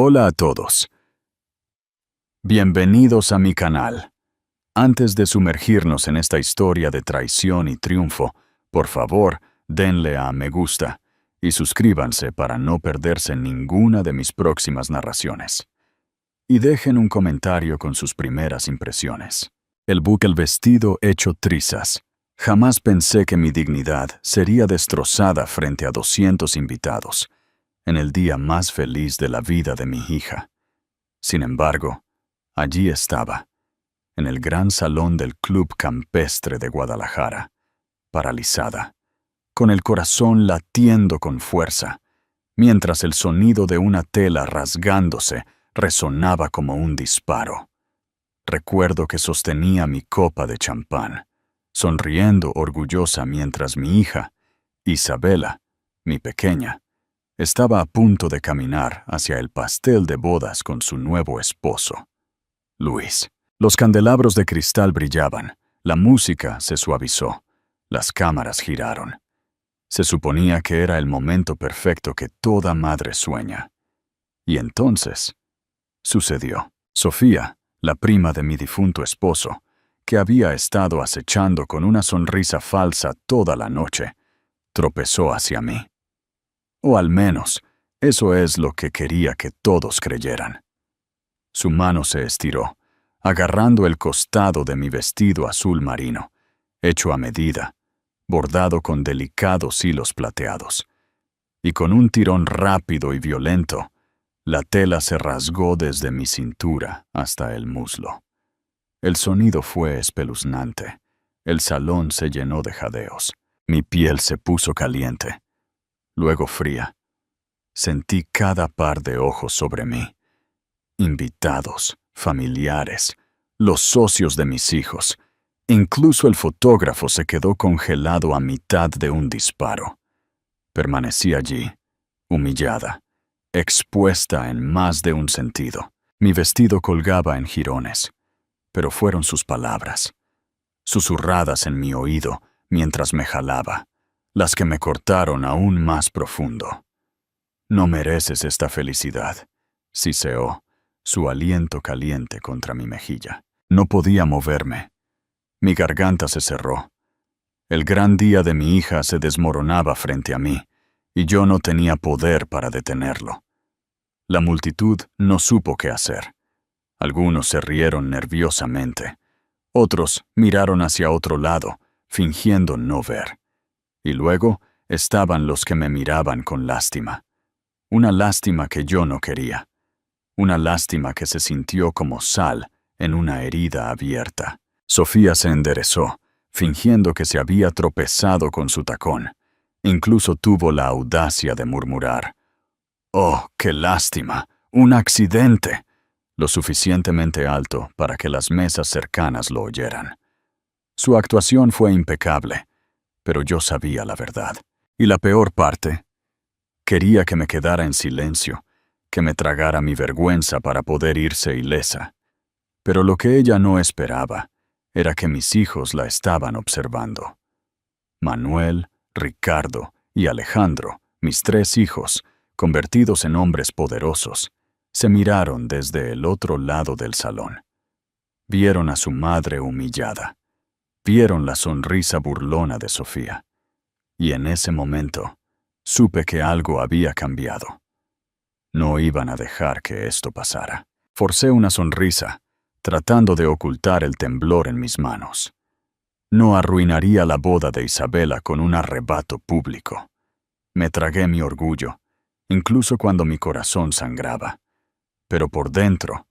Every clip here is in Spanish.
Hola a todos. Bienvenidos a mi canal. Antes de sumergirnos en esta historia de traición y triunfo, por favor, denle a me gusta y suscríbanse para no perderse ninguna de mis próximas narraciones. Y dejen un comentario con sus primeras impresiones. El vestido hecho trizas. Jamás pensé que mi dignidad sería destrozada frente a 200 invitados, en el día más feliz de la vida de mi hija. Sin embargo, allí estaba, en el gran salón del Club Campestre de Guadalajara, paralizada, con el corazón latiendo con fuerza, mientras el sonido de una tela rasgándose resonaba como un disparo. Recuerdo que sostenía mi copa de champán, sonriendo orgullosa mientras mi hija, Isabela, mi pequeña, estaba a punto de caminar hacia el pastel de bodas con su nuevo esposo, Luis. Los candelabros de cristal brillaban, la música se suavizó, las cámaras giraron. Se suponía que era el momento perfecto que toda madre sueña. Y entonces, sucedió. Sofía, la prima de mi difunto esposo, que había estado acechando con una sonrisa falsa toda la noche, tropezó hacia mí. O al menos, eso es lo que quería que todos creyeran. Su mano se estiró, agarrando el costado de mi vestido azul marino, hecho a medida, bordado con delicados hilos plateados. Y con un tirón rápido y violento, la tela se rasgó desde mi cintura hasta el muslo. El sonido fue espeluznante. El salón se llenó de jadeos. Mi piel se puso caliente, luego fría. Sentí cada par de ojos sobre mí. Invitados, familiares, los socios de mis hijos. Incluso el fotógrafo se quedó congelado a mitad de un disparo. Permanecí allí, humillada, expuesta en más de un sentido. Mi vestido colgaba en jirones, pero fueron sus palabras, susurradas en mi oído mientras me jalaba, las que me cortaron aún más profundo. No mereces esta felicidad, siseó, su aliento caliente contra mi mejilla. No podía moverme. Mi garganta se cerró. El gran día de mi hija se desmoronaba frente a mí, y yo no tenía poder para detenerlo. La multitud no supo qué hacer. Algunos se rieron nerviosamente. Otros miraron hacia otro lado, fingiendo no ver. Y luego estaban los que me miraban con lástima. Una lástima que yo no quería. Una lástima que se sintió como sal en una herida abierta. Sofía se enderezó, fingiendo que se había tropezado con su tacón. Incluso tuvo la audacia de murmurar: «¡Oh, qué lástima! ¡Un accidente!», lo suficientemente alto para que las mesas cercanas lo oyeran. Su actuación fue impecable, pero yo sabía la verdad. Y la peor parte, quería que me quedara en silencio, que me tragara mi vergüenza para poder irse ilesa. Pero lo que ella no esperaba era que mis hijos la estaban observando. Manuel, Ricardo y Alejandro, mis 3 hijos, convertidos en hombres poderosos, se miraron desde el otro lado del salón. Vieron a su madre humillada. Vieron la sonrisa burlona de Sofía. Y en ese momento, supe que algo había cambiado. No iban a dejar que esto pasara. Forcé una sonrisa, tratando de ocultar el temblor en mis manos. No arruinaría la boda de Isabela con un arrebato público. Me tragué mi orgullo, incluso cuando mi corazón sangraba. Pero por dentro,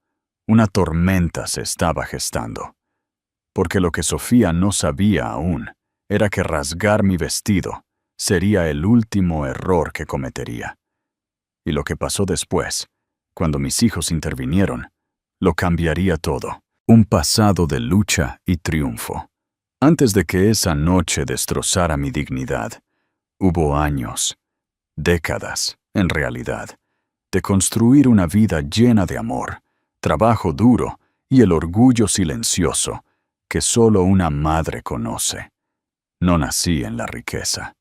una tormenta se estaba gestando. Porque lo que Sofía no sabía aún era que rasgar mi vestido sería el último error que cometería. Y lo que pasó después, cuando mis hijos intervinieron, lo cambiaría todo. Un pasado de lucha y triunfo. Antes de que esa noche destrozara mi dignidad, hubo años, décadas, en realidad, de construir una vida llena de amor, trabajo duro y el orgullo silencioso que solo una madre conoce. No nací en la riqueza.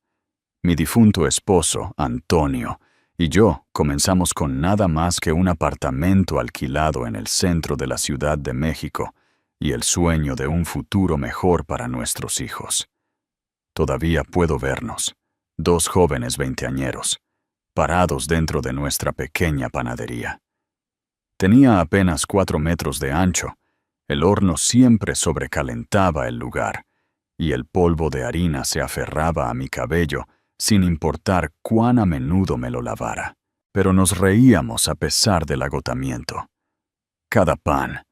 Mi difunto esposo, Antonio, y yo comenzamos con nada más que un apartamento alquilado en el centro de la Ciudad de México y el sueño de un futuro mejor para nuestros hijos. Todavía puedo vernos, dos jóvenes veinteañeros, parados dentro de nuestra pequeña panadería. Tenía apenas 4 metros de ancho, el horno siempre sobrecalentaba el lugar, y el polvo de harina se aferraba a mi cabello sin importar cuán a menudo me lo lavara. Pero nos reíamos a pesar del agotamiento. Cada pan,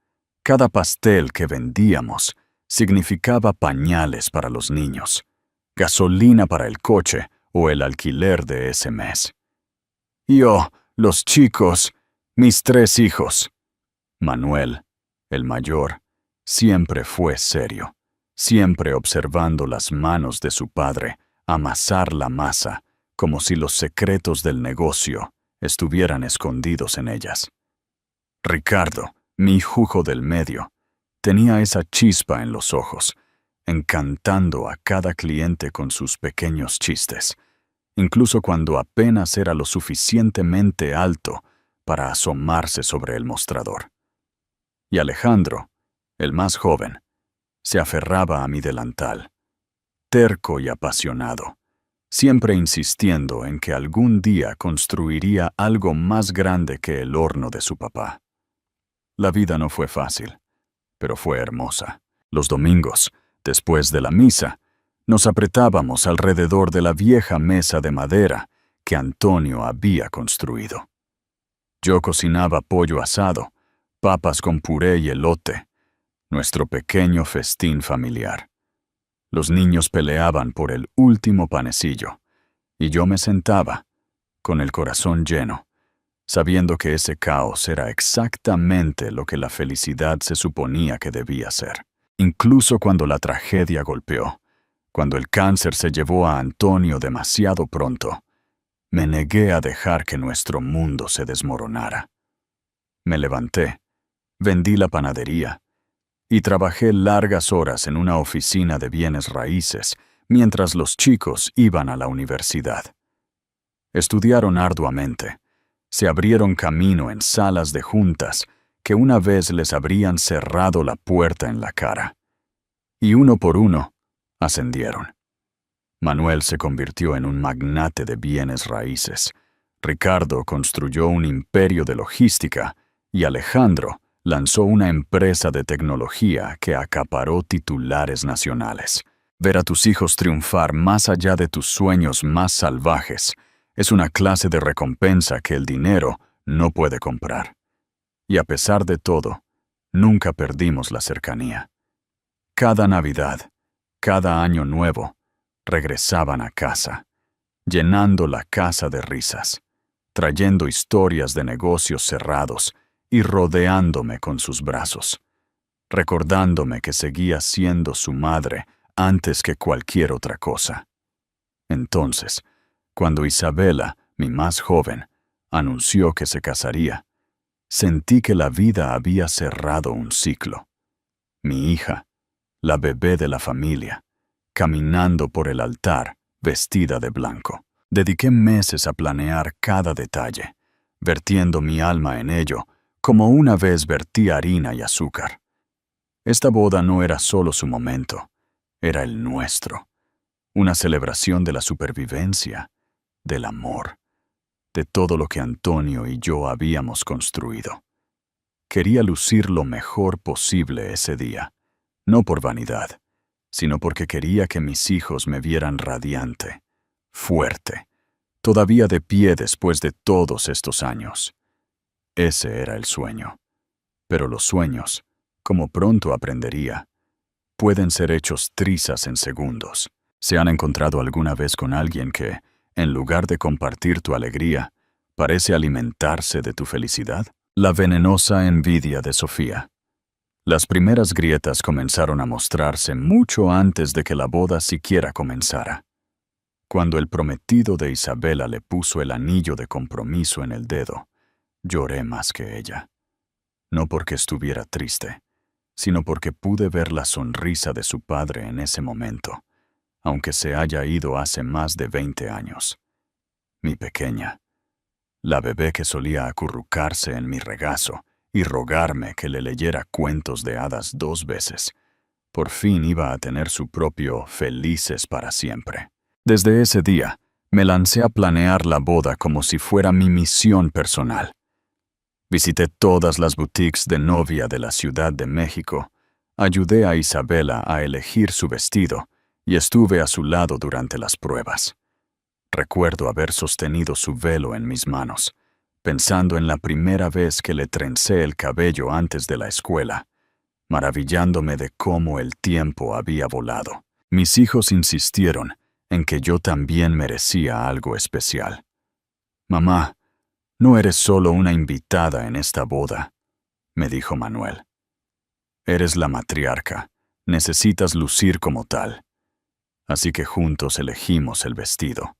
cada pastel que vendíamos significaba pañales para los niños, gasolina para el coche o el alquiler de ese mes. Yo, los chicos, mis 3 hijos. Manuel, el mayor, siempre fue serio, siempre observando las manos de su padre amasar la masa como si los secretos del negocio estuvieran escondidos en ellas. Ricardo, mi hijo del medio, tenía esa chispa en los ojos, encantando a cada cliente con sus pequeños chistes, incluso cuando apenas era lo suficientemente alto para asomarse sobre el mostrador. Y Alejandro, el más joven, se aferraba a mi delantal, terco y apasionado, siempre insistiendo en que algún día construiría algo más grande que el horno de su papá. La vida no fue fácil, pero fue hermosa. Los domingos, después de la misa, nos apretábamos alrededor de la vieja mesa de madera que Antonio había construido. Yo cocinaba pollo asado, papas con puré y elote, nuestro pequeño festín familiar. Los niños peleaban por el último panecillo, y yo me sentaba, con el corazón lleno, sabiendo que ese caos era exactamente lo que la felicidad se suponía que debía ser. Incluso cuando la tragedia golpeó, cuando el cáncer se llevó a Antonio demasiado pronto, me negué a dejar que nuestro mundo se desmoronara. Me levanté, vendí la panadería y trabajé largas horas en una oficina de bienes raíces mientras los chicos iban a la universidad. Estudiaron arduamente, se abrieron camino en salas de juntas que una vez les habrían cerrado la puerta en la cara. Y uno por uno, ascendieron. Manuel se convirtió en un magnate de bienes raíces, Ricardo construyó un imperio de logística y Alejandro lanzó una empresa de tecnología que acaparó titulares nacionales. Ver a tus hijos triunfar más allá de tus sueños más salvajes es una clase de recompensa que el dinero no puede comprar. Y a pesar de todo, nunca perdimos la cercanía. Cada Navidad, cada Año Nuevo, regresaban a casa, llenando la casa de risas, trayendo historias de negocios cerrados y rodeándome con sus brazos, recordándome que seguía siendo su madre antes que cualquier otra cosa. Entonces, cuando Isabela, mi más joven, anunció que se casaría, sentí que la vida había cerrado un ciclo. Mi hija, la bebé de la familia, caminando por el altar, vestida de blanco. Dediqué meses a planear cada detalle, vertiendo mi alma en ello, como una vez vertí harina y azúcar. Esta boda no era solo su momento, era el nuestro. Una celebración de la supervivencia, del amor, de todo lo que Antonio y yo habíamos construido. Quería lucir lo mejor posible ese día, no por vanidad, sino porque quería que mis hijos me vieran radiante, fuerte, todavía de pie después de todos estos años. Ese era el sueño. Pero los sueños, como pronto aprendería, pueden ser hechos trizas en segundos. ¿Se han encontrado alguna vez con alguien que, en lugar de compartir tu alegría, parece alimentarse de tu felicidad? La venenosa envidia de Sofía. Las primeras grietas comenzaron a mostrarse mucho antes de que la boda siquiera comenzara. Cuando el prometido de Isabela le puso el anillo de compromiso en el dedo, lloré más que ella. No porque estuviera triste, sino porque pude ver la sonrisa de su padre en ese momento, aunque se haya ido hace más de 20 años. Mi pequeña, la bebé que solía acurrucarse en mi regazo y rogarme que le leyera cuentos de hadas 2 veces. Por fin iba a tener su propio Felices para siempre. Desde ese día, me lancé a planear la boda como si fuera mi misión personal. Visité todas las boutiques de novia de la Ciudad de México, ayudé a Isabela a elegir su vestido y estuve a su lado durante las pruebas. Recuerdo haber sostenido su velo en mis manos, pensando en la primera vez que le trencé el cabello antes de la escuela, maravillándome de cómo el tiempo había volado. Mis hijos insistieron en que yo también merecía algo especial. «Mamá, no eres solo una invitada en esta boda», me dijo Manuel. «Eres la matriarca, necesitas lucir como tal». Así que juntos elegimos el vestido,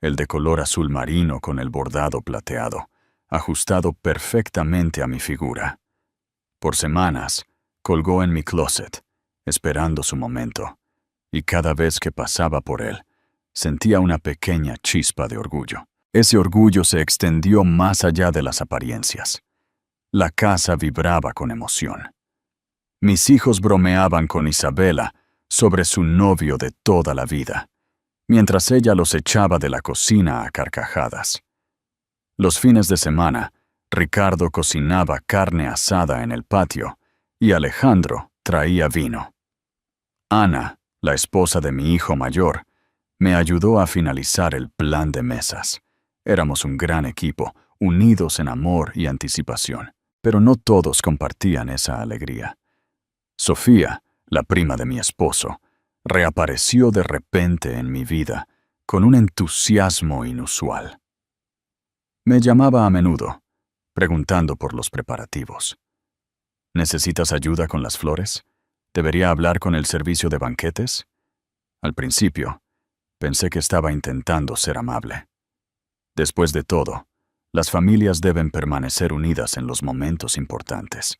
el de color azul marino con el bordado plateado, ajustado perfectamente a mi figura. Por semanas, colgó en mi closet, esperando su momento, y cada vez que pasaba por él, sentía una pequeña chispa de orgullo. Ese orgullo se extendió más allá de las apariencias. La casa vibraba con emoción. Mis hijos bromeaban con Isabela sobre su novio de toda la vida, mientras ella los echaba de la cocina a carcajadas. Los fines de semana, Ricardo cocinaba carne asada en el patio y Alejandro traía vino. Ana, la esposa de mi hijo mayor, me ayudó a finalizar el plan de mesas. Éramos un gran equipo, unidos en amor y anticipación, pero no todos compartían esa alegría. Sofía, la prima de mi esposo, reapareció de repente en mi vida con un entusiasmo inusual. Me llamaba a menudo, preguntando por los preparativos. ¿Necesitas ayuda con las flores? ¿Debería hablar con el servicio de banquetes? Al principio, pensé que estaba intentando ser amable. Después de todo, las familias deben permanecer unidas en los momentos importantes.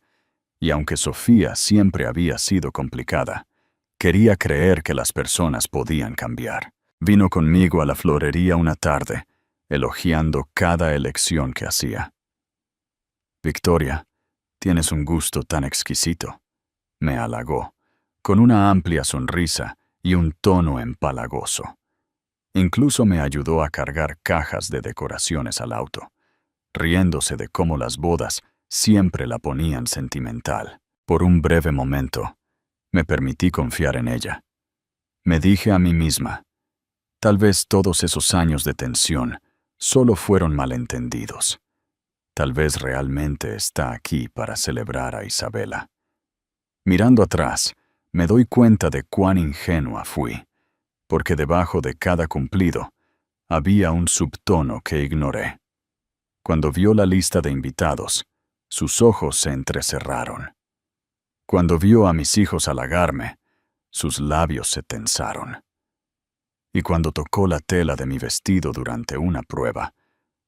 Y aunque Sofía siempre había sido complicada, quería creer que las personas podían cambiar. Vino conmigo a la florería una tarde, elogiando cada elección que hacía. «Victoria, tienes un gusto tan exquisito», me halagó, con una amplia sonrisa y un tono empalagoso. Incluso me ayudó a cargar cajas de decoraciones al auto, riéndose de cómo las bodas siempre la ponían sentimental. Por un breve momento, me permití confiar en ella. Me dije a mí misma, tal vez todos esos años de tensión solo fueron malentendidos. Tal vez realmente está aquí para celebrar a Isabela. Mirando atrás, me doy cuenta de cuán ingenua fui, porque debajo de cada cumplido había un subtono que ignoré. Cuando vio la lista de invitados, sus ojos se entrecerraron. Cuando vio a mis hijos halagarme, sus labios se tensaron. Y cuando tocó la tela de mi vestido durante una prueba,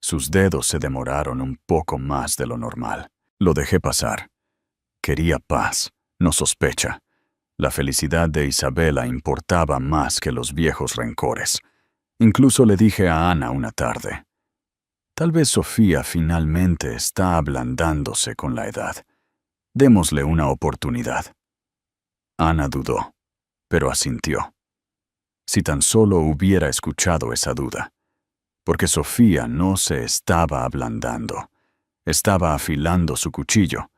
sus dedos se demoraron un poco más de lo normal. Lo dejé pasar. Quería paz, no sospecha. La felicidad de Isabela importaba más que los viejos rencores. Incluso le dije a Ana una tarde, tal vez Sofía finalmente está ablandándose con la edad. Démosle una oportunidad. Ana dudó, pero asintió. Si tan solo hubiera escuchado esa duda. Porque Sofía no se estaba ablandando, estaba afilando su cuchillo,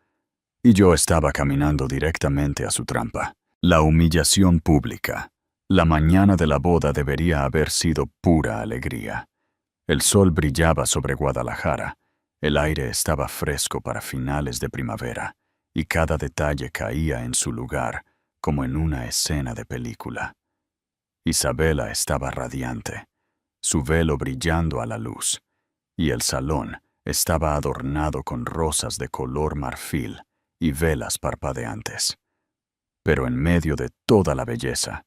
y yo estaba caminando directamente a su trampa. La humillación pública. La mañana de la boda debería haber sido pura alegría. El sol brillaba sobre Guadalajara, el aire estaba fresco para finales de primavera, y cada detalle caía en su lugar, como en una escena de película. Isabela estaba radiante, su velo brillando a la luz, y el salón estaba adornado con rosas de color marfil y velas parpadeantes. Pero en medio de toda la belleza,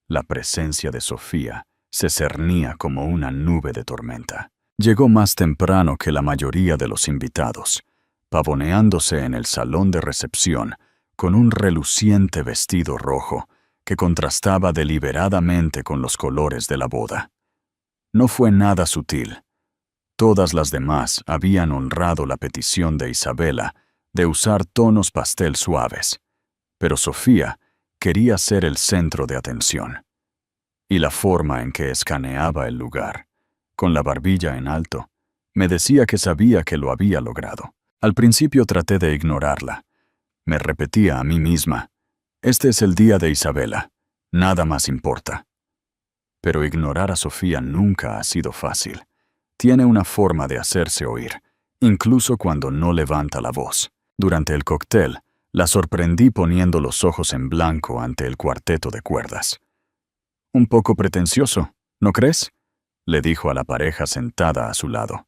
la presencia de Sofía se cernía como una nube de tormenta. Llegó más temprano que la mayoría de los invitados, pavoneándose en el salón de recepción con un reluciente vestido rojo que contrastaba deliberadamente con los colores de la boda. No fue nada sutil. Todas las demás habían honrado la petición de Isabela de usar tonos pastel suaves, pero Sofía quería ser el centro de atención. Y la forma en que escaneaba el lugar, con la barbilla en alto, me decía que sabía que lo había logrado. Al principio traté de ignorarla. Me repetía a mí misma, este es el día de Isabela, nada más importa. Pero ignorar a Sofía nunca ha sido fácil. Tiene una forma de hacerse oír, incluso cuando no levanta la voz. Durante el cóctel, la sorprendí poniendo los ojos en blanco ante el cuarteto de cuerdas. Un poco pretencioso, ¿no crees?, le dijo a la pareja sentada a su lado.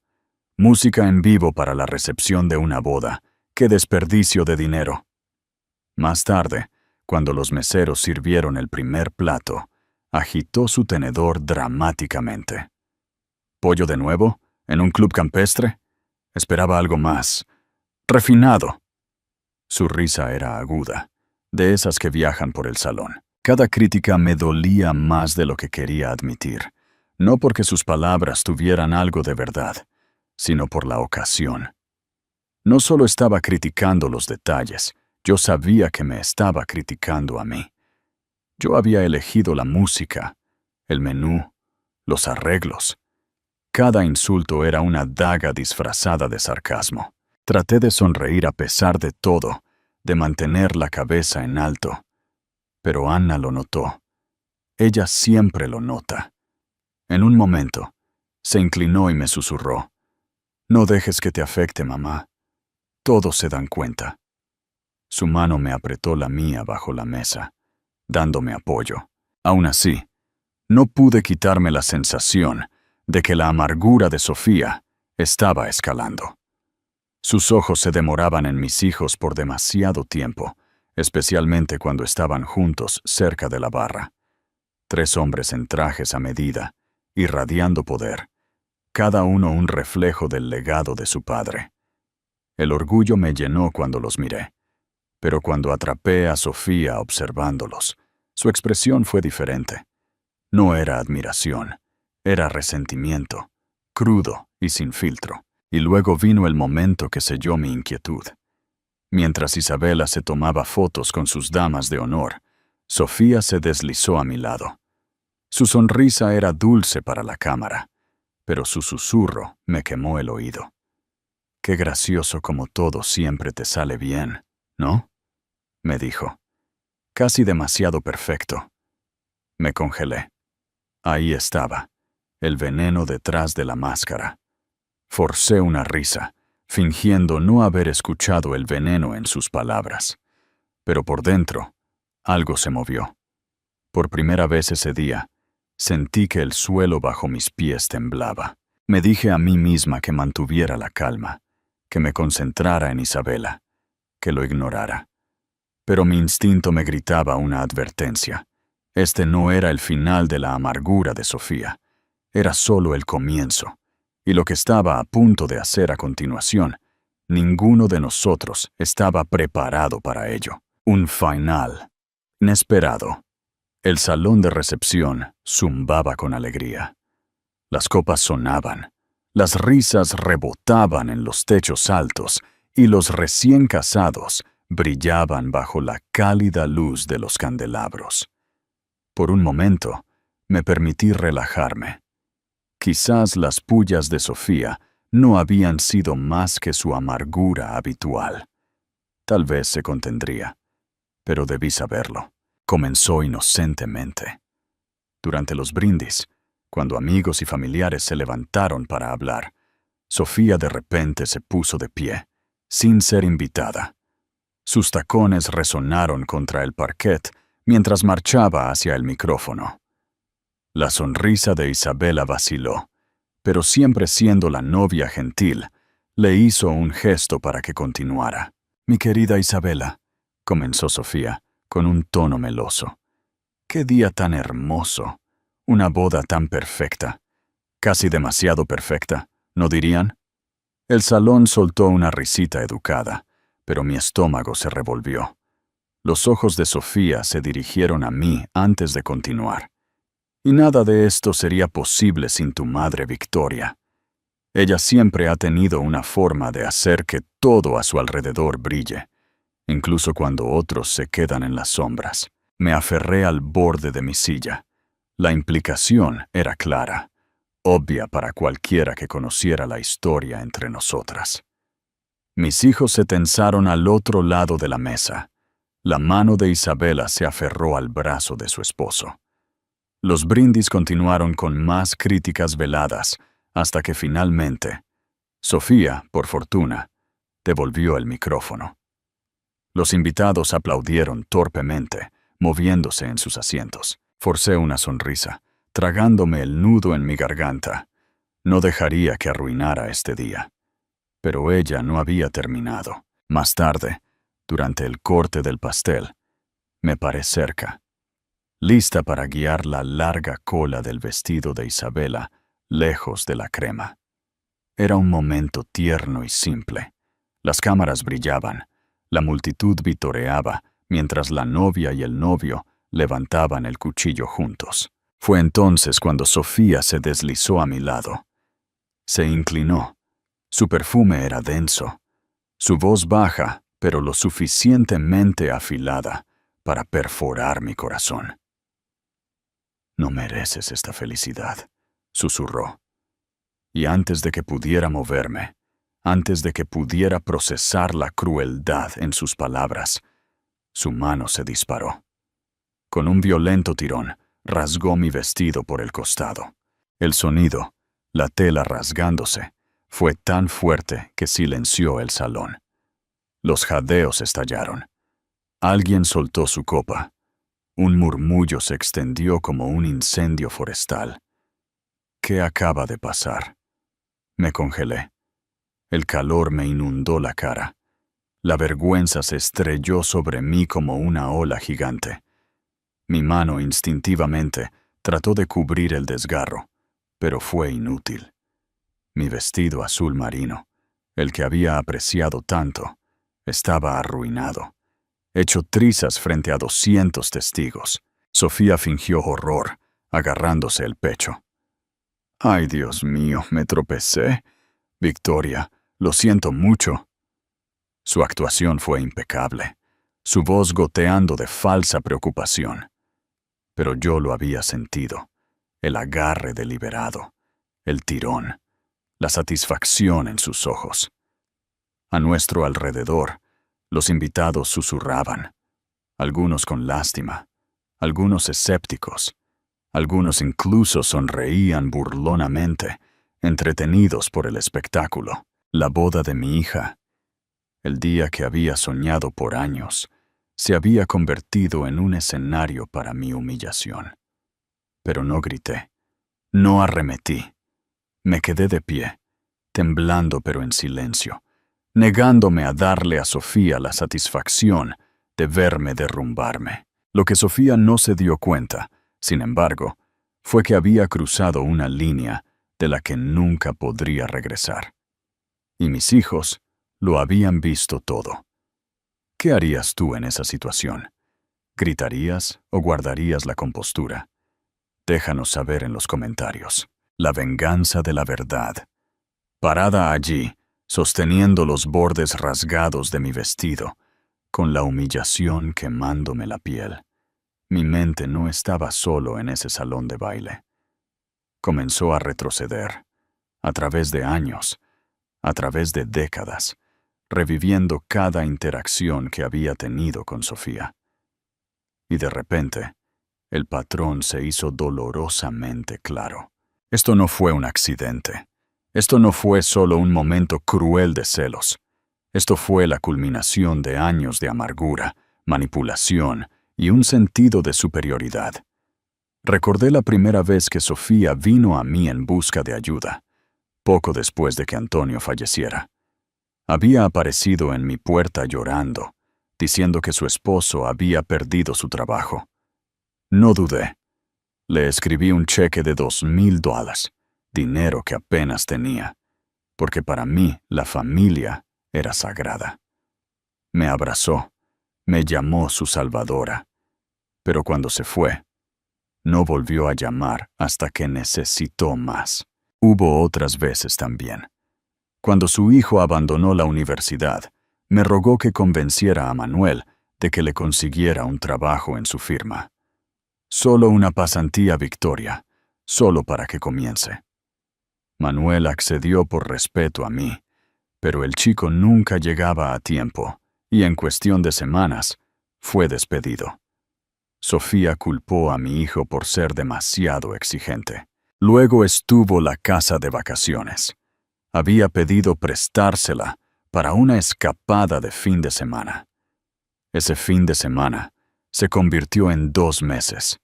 Música en vivo para la recepción de una boda. ¡Qué desperdicio de dinero! Más tarde, cuando los meseros sirvieron el primer plato, agitó su tenedor dramáticamente. ¿Pollo de nuevo? ¿En un club campestre? Esperaba algo más refinado. Su risa era aguda, de esas que viajan por el salón. Cada crítica me dolía más de lo que quería admitir, no porque sus palabras tuvieran algo de verdad, sino por la ocasión. No solo estaba criticando los detalles, yo sabía que me estaba criticando a mí. Yo había elegido la música, el menú, los arreglos. Cada insulto era una daga disfrazada de sarcasmo. Traté de sonreír a pesar de todo, de mantener la cabeza en alto. Pero Anna lo notó. Ella siempre lo nota. En un momento, se inclinó y me susurró. No dejes que te afecte, mamá. Todos se dan cuenta. Su mano me apretó la mía bajo la mesa, dándome apoyo. Aún así, no pude quitarme la sensación de que la amargura de Sofía estaba escalando. Sus ojos se demoraban en mis hijos por demasiado tiempo, especialmente cuando estaban juntos cerca de la barra. 3 hombres en trajes a medida, irradiando poder, cada uno un reflejo del legado de su padre. El orgullo me llenó cuando los miré, pero cuando atrapé a Sofía observándolos, su expresión fue diferente. No era admiración, era resentimiento, crudo y sin filtro. Y luego vino el momento que selló mi inquietud. Mientras Isabela se tomaba fotos con sus damas de honor, Sofía se deslizó a mi lado. Su sonrisa era dulce para la cámara, pero su susurro me quemó el oído. Qué gracioso como todo siempre te sale bien, ¿no?, me dijo. Casi demasiado perfecto. Me congelé. Ahí estaba, el veneno detrás de la máscara. Forcé una risa, fingiendo no haber escuchado el veneno en sus palabras. Pero por dentro, algo se movió. Por primera vez ese día, sentí que el suelo bajo mis pies temblaba. Me dije a mí misma que mantuviera la calma, que me concentrara en Isabela, que lo ignorara. Pero mi instinto me gritaba una advertencia. Este no era el final de la amargura de Sofía, era solo el comienzo. Y lo que estaba a punto de hacer a continuación, ninguno de nosotros estaba preparado para ello. Un final inesperado. El salón de recepción zumbaba con alegría. Las copas sonaban, las risas rebotaban en los techos altos y los recién casados brillaban bajo la cálida luz de los candelabros. Por un momento, me permití relajarme. Quizás las pullas de Sofía no habían sido más que su amargura habitual. Tal vez se contendría, pero debí saberlo. Comenzó inocentemente. Durante los brindis, cuando amigos y familiares se levantaron para hablar, Sofía de repente se puso de pie, sin ser invitada. Sus tacones resonaron contra el parquet mientras marchaba hacia el micrófono. La sonrisa de Isabela vaciló, pero siempre siendo la novia gentil, le hizo un gesto para que continuara. «Mi querida Isabela», comenzó Sofía, con un tono meloso. «Qué día tan hermoso, una boda tan perfecta, casi demasiado perfecta, ¿no dirían?» El salón soltó una risita educada, pero mi estómago se revolvió. Los ojos de Sofía se dirigieron a mí antes de continuar. «Y nada de esto sería posible sin tu madre Victoria. Ella siempre ha tenido una forma de hacer que todo a su alrededor brille, incluso cuando otros se quedan en las sombras. Me aferré al borde de mi silla. La implicación era clara, obvia para cualquiera que conociera la historia entre nosotras. Mis hijos se tensaron al otro lado de la mesa. La mano de Isabela se aferró al brazo de su esposo. Los brindis continuaron con más críticas veladas, hasta que finalmente, Sofía, por fortuna, devolvió el micrófono. Los invitados aplaudieron torpemente, moviéndose en sus asientos. Forcé una sonrisa, tragándome el nudo en mi garganta. No dejaría que arruinara este día. Pero ella no había terminado. Más tarde, durante el corte del pastel, me paré cerca, lista para guiar la larga cola del vestido de Isabela lejos de la crema. Era un momento tierno y simple. Las cámaras brillaban, la multitud vitoreaba, mientras la novia y el novio levantaban el cuchillo juntos. Fue entonces cuando Sofía se deslizó a mi lado. Se inclinó. Su perfume era denso, su voz baja, pero lo suficientemente afilada para perforar mi corazón. «No mereces esta felicidad», susurró. Y antes de que pudiera moverme, antes de que pudiera procesar la crueldad en sus palabras, su mano se disparó. Con un violento tirón, rasgó mi vestido por el costado. El sonido, la tela rasgándose, fue tan fuerte que silenció el salón. Los jadeos estallaron. Alguien soltó su copa. Un murmullo se extendió como un incendio forestal. ¿Qué acaba de pasar? Me congelé. El calor me inundó la cara. La vergüenza se estrelló sobre mí como una ola gigante. Mi mano instintivamente trató de cubrir el desgarro, pero fue inútil. Mi vestido azul marino, el que había apreciado tanto, estaba arruinado, hecho trizas frente a 200 testigos. Sofía fingió horror, agarrándose el pecho. «Ay, Dios mío, me tropecé. Victoria, lo siento mucho». Su actuación fue impecable, su voz goteando de falsa preocupación. Pero yo lo había sentido, el agarre deliberado, el tirón, la satisfacción en sus ojos. A nuestro alrededor, los invitados susurraban, algunos con lástima, algunos escépticos, algunos incluso sonreían burlonamente, entretenidos por el espectáculo. La boda de mi hija, el día que había soñado por años, se había convertido en un escenario para mi humillación. Pero no grité, no arremetí. Me quedé de pie, temblando pero en silencio, negándome a darle a Sofía la satisfacción de verme derrumbarme. Lo que Sofía no se dio cuenta, sin embargo, fue que había cruzado una línea de la que nunca podría regresar. Y mis hijos lo habían visto todo. ¿Qué harías tú en esa situación? ¿Gritarías o guardarías la compostura? Déjanos saber en los comentarios. La venganza de la verdad. Parada allí, sosteniendo los bordes rasgados de mi vestido, con la humillación quemándome la piel. Mi mente no estaba solo en ese salón de baile. Comenzó a retroceder, a través de años, a través de décadas, reviviendo cada interacción que había tenido con Sofía. Y de repente, el patrón se hizo dolorosamente claro. Esto no fue un accidente. Esto no fue solo un momento cruel de celos. Esto fue la culminación de años de amargura, manipulación y un sentido de superioridad. Recordé la primera vez que Sofía vino a mí en busca de ayuda, poco después de que Antonio falleciera. Había aparecido en mi puerta llorando, diciendo que su esposo había perdido su trabajo. No dudé. Le escribí un cheque de $2,000, dinero que apenas tenía, porque para mí la familia era sagrada. Me abrazó, me llamó su salvadora, pero cuando se fue, no volvió a llamar hasta que necesitó más. Hubo otras veces también. Cuando su hijo abandonó la universidad, me rogó que convenciera a Manuel de que le consiguiera un trabajo en su firma. Solo una pasantía, Victoria, solo para que comience. Manuel accedió por respeto a mí, pero el chico nunca llegaba a tiempo y en cuestión de semanas fue despedido. Sofía culpó a mi hijo por ser demasiado exigente. Luego estuvo la casa de vacaciones. Había pedido prestársela para una escapada de fin de semana. Ese fin de semana se convirtió en 2 meses.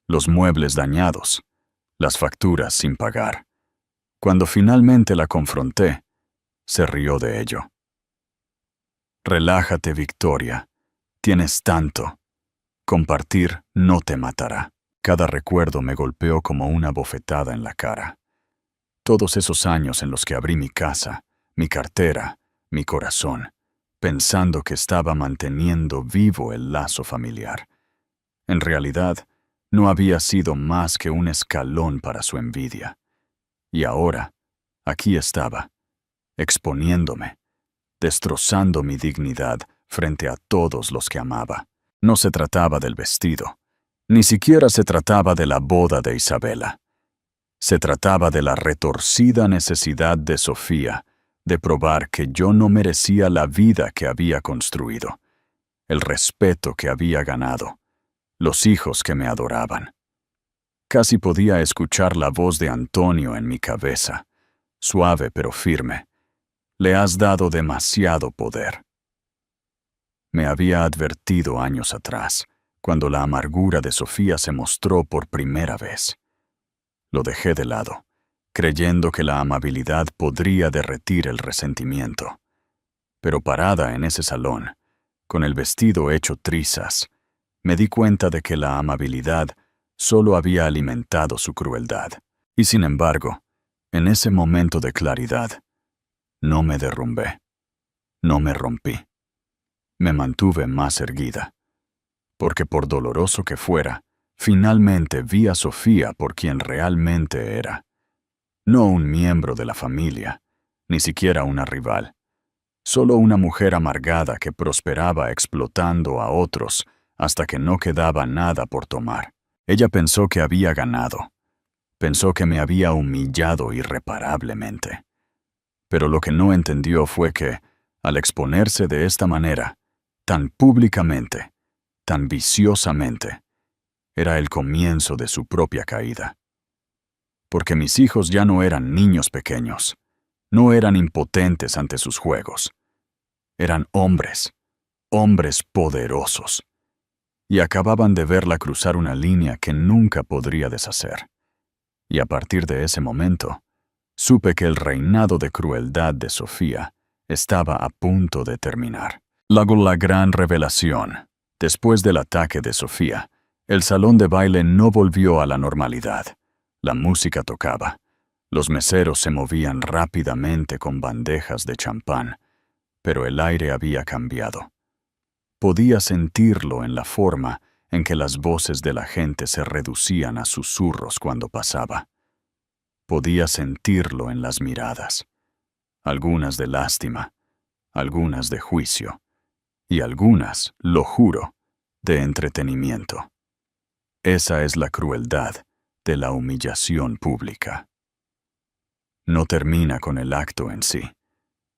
Los muebles dañados, las facturas sin pagar. Cuando finalmente la confronté, se rió de ello. Relájate, Victoria. Tienes tanto. Compartir no te matará. Cada recuerdo me golpeó como una bofetada en la cara. Todos esos años en los que abrí mi casa, mi cartera, mi corazón, pensando que estaba manteniendo vivo el lazo familiar. En realidad, no había sido más que un escalón para su envidia. Y ahora, aquí estaba, exponiéndome, destrozando mi dignidad frente a todos los que amaba. No se trataba del vestido, ni siquiera se trataba de la boda de Isabela. Se trataba de la retorcida necesidad de Sofía de probar que yo no merecía la vida que había construido, el respeto que había ganado, los hijos que me adoraban. Casi podía escuchar la voz de Antonio en mi cabeza, suave pero firme. Le has dado demasiado poder. Me había advertido años atrás, cuando la amargura de Sofía se mostró por primera vez. Lo dejé de lado, creyendo que la amabilidad podría derretir el resentimiento. Pero parada en ese salón, con el vestido hecho trizas, me di cuenta de que la amabilidad solo había alimentado su crueldad. Y sin embargo, en ese momento de claridad, no me derrumbé, no me rompí. Me mantuve más erguida, porque por doloroso que fuera, finalmente vi a Sofía por quien realmente era. No un miembro de la familia, ni siquiera una rival. Solo una mujer amargada que prosperaba explotando a otros hasta que no quedaba nada por tomar. Ella pensó que había ganado. Pensó que me había humillado irreparablemente. Pero lo que no entendió fue que, al exponerse de esta manera, tan públicamente, tan viciosamente, era el comienzo de su propia caída. Porque mis hijos ya no eran niños pequeños, no eran impotentes ante sus juegos. Eran hombres, hombres poderosos, y acababan de verla cruzar una línea que nunca podría deshacer. Y a partir de ese momento, supe que el reinado de crueldad de Sofía estaba a punto de terminar. Luego la gran revelación. Después del ataque de Sofía, el salón de baile no volvió a la normalidad. La música tocaba. Los meseros se movían rápidamente con bandejas de champán, pero el aire había cambiado. Podía sentirlo en la forma en que las voces de la gente se reducían a susurros cuando pasaba. Podía sentirlo en las miradas, algunas de lástima, algunas de juicio, y algunas, lo juro, de entretenimiento. Esa es la crueldad de la humillación pública. No termina con el acto en sí.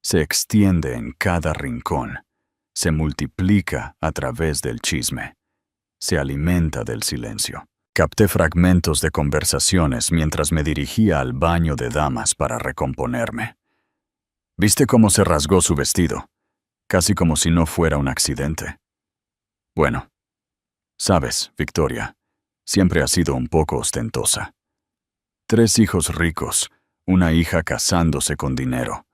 Se extiende en cada rincón, se multiplica a través del chisme, se alimenta del silencio. Capté fragmentos de conversaciones mientras me dirigía al baño de damas para recomponerme. ¿Viste cómo se rasgó su vestido? Casi como si no fuera un accidente. Bueno, sabes, Victoria, siempre ha sido un poco ostentosa. 3 hijos ricos, una hija casándose con dinero.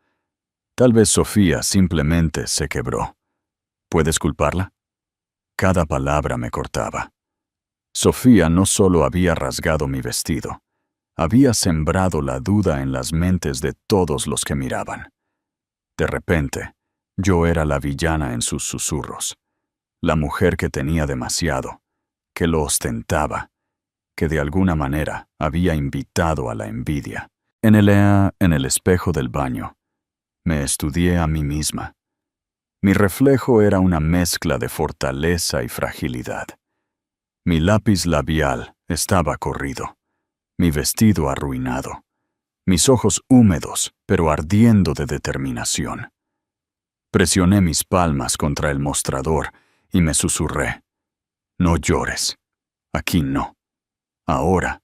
Tal vez Sofía simplemente se quebró. ¿Puedes culparla? Cada palabra me cortaba. Sofía no solo había rasgado mi vestido, había sembrado la duda en las mentes de todos los que miraban. De repente, yo era la villana en sus susurros, la mujer que tenía demasiado, que lo ostentaba, que de alguna manera había invitado a la envidia. En el espejo del baño, me estudié a mí misma. Mi reflejo era una mezcla de fortaleza y fragilidad. Mi lápiz labial estaba corrido, mi vestido arruinado, mis ojos húmedos, pero ardiendo de determinación. Presioné mis palmas contra el mostrador y me susurré: no llores. Aquí no. Ahora,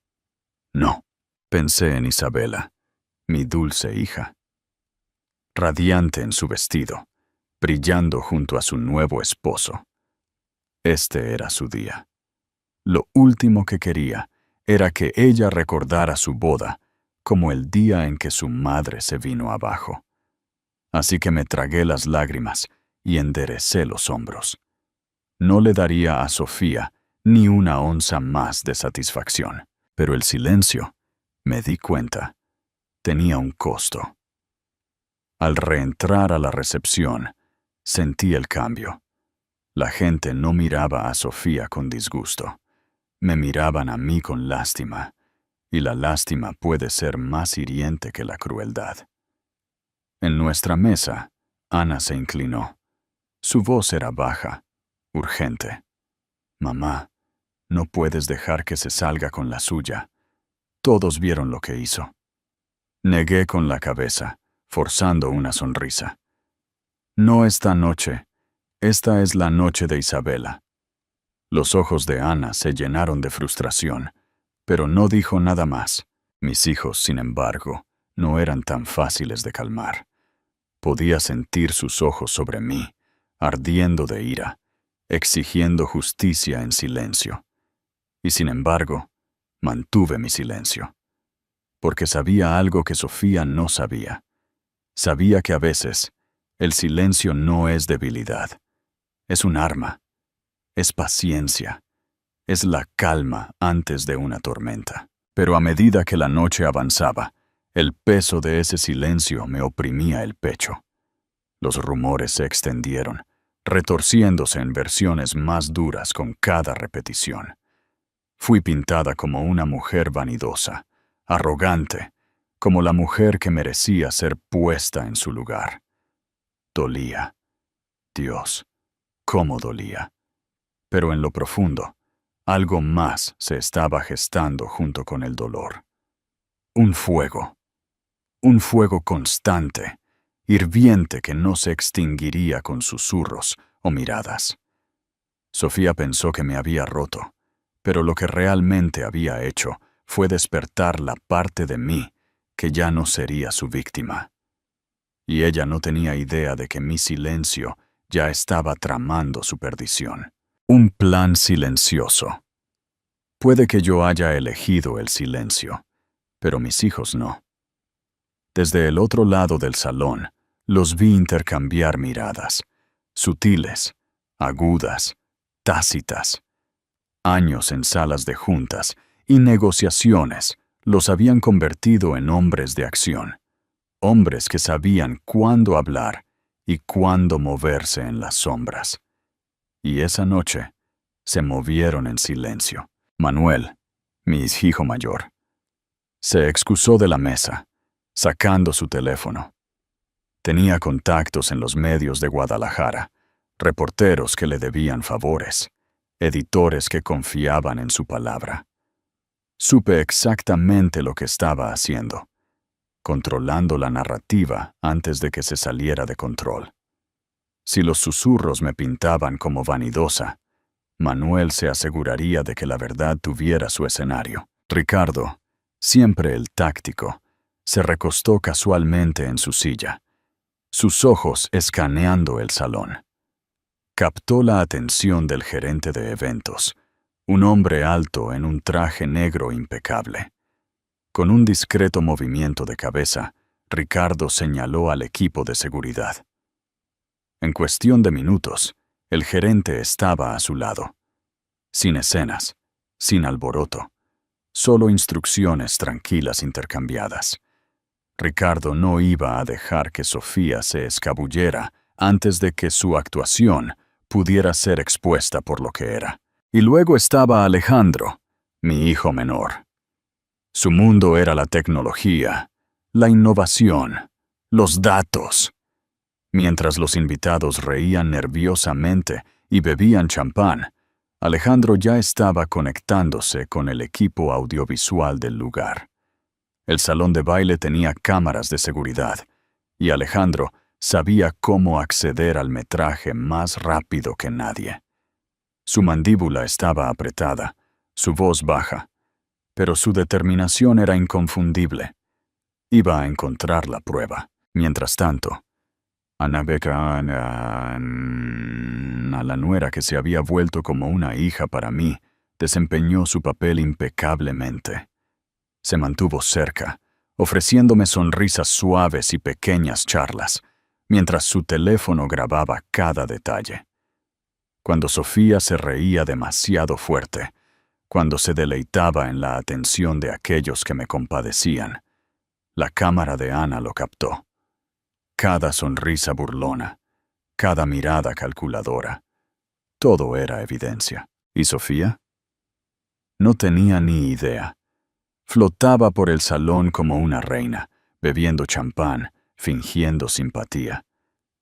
no. Pensé en Isabela, mi dulce hija, radiante en su vestido, brillando junto a su nuevo esposo. Este era su día. Lo último que quería era que ella recordara su boda como el día en que su madre se vino abajo. Así que me tragué las lágrimas y enderecé los hombros. No le daría a Sofía ni una onza más de satisfacción, pero el silencio, me di cuenta, tenía un costo. Al reentrar a la recepción, sentí el cambio. La gente no miraba a Sofía con disgusto. Me miraban a mí con lástima, y la lástima puede ser más hiriente que la crueldad. En nuestra mesa, Ana se inclinó. Su voz era baja, urgente. Mamá, no puedes dejar que se salga con la suya. Todos vieron lo que hizo. Negué con la cabeza, forzando una sonrisa. No esta noche. Esta es la noche de Isabela. Los ojos de Ana se llenaron de frustración, pero no dijo nada más. Mis hijos, sin embargo, no eran tan fáciles de calmar. Podía sentir sus ojos sobre mí, ardiendo de ira, exigiendo justicia en silencio. Y sin embargo, mantuve mi silencio, porque sabía algo que Sofía no sabía. Sabía que a veces el silencio no es debilidad, es un arma, es paciencia, es la calma antes de una tormenta. Pero a medida que la noche avanzaba, el peso de ese silencio me oprimía el pecho. Los rumores se extendieron, retorciéndose en versiones más duras con cada repetición. Fui pintada como una mujer vanidosa, arrogante, como la mujer que merecía ser puesta en su lugar. Dolía. Dios, cómo dolía. Pero en lo profundo, algo más se estaba gestando junto con el dolor. Un fuego constante, hirviente que no se extinguiría con susurros o miradas. Sofía pensó que me había roto, pero lo que realmente había hecho fue despertar la parte de mí que ya no sería su víctima. Y ella no tenía idea de que mi silencio ya estaba tramando su perdición. Un plan silencioso. Puede que yo haya elegido el silencio, pero mis hijos no. Desde el otro lado del salón, los vi intercambiar miradas, sutiles, agudas, tácitas. Años en salas de juntas y negociaciones los habían convertido en hombres de acción, hombres que sabían cuándo hablar y cuándo moverse en las sombras. Y esa noche se movieron en silencio. Manuel, mi hijo mayor, se excusó de la mesa, sacando su teléfono. Tenía contactos en los medios de Guadalajara, reporteros que le debían favores, editores que confiaban en su palabra. Supe exactamente lo que estaba haciendo, controlando la narrativa antes de que se saliera de control. Si los susurros me pintaban como vanidosa, Manuel se aseguraría de que la verdad tuviera su escenario. Ricardo, siempre el táctico, se recostó casualmente en su silla, sus ojos escaneando el salón. Captó la atención del gerente de eventos, un hombre alto en un traje negro impecable. Con un discreto movimiento de cabeza, Ricardo señaló al equipo de seguridad. En cuestión de minutos, el gerente estaba a su lado. Sin escenas, sin alboroto, solo instrucciones tranquilas intercambiadas. Ricardo no iba a dejar que Sofía se escabullera antes de que su actuación pudiera ser expuesta por lo que era. Y luego estaba Alejandro, mi hijo menor. Su mundo era la tecnología, la innovación, los datos. Mientras los invitados reían nerviosamente y bebían champán, Alejandro ya estaba conectándose con el equipo audiovisual del lugar. El salón de baile tenía cámaras de seguridad, y Alejandro sabía cómo acceder al metraje más rápido que nadie. Su mandíbula estaba apretada, su voz baja, pero su determinación era inconfundible. Iba a encontrar la prueba. Mientras tanto, Ana Beca, a la nuera que se había vuelto como una hija para mí, desempeñó su papel impecablemente. Se mantuvo cerca, ofreciéndome sonrisas suaves y pequeñas charlas, mientras su teléfono grababa cada detalle. Cuando Sofía se reía demasiado fuerte, cuando se deleitaba en la atención de aquellos que me compadecían, la cámara de Ana lo captó. Cada sonrisa burlona, cada mirada calculadora, todo era evidencia. ¿Y Sofía? No tenía ni idea. Flotaba por el salón como una reina, bebiendo champán, fingiendo simpatía.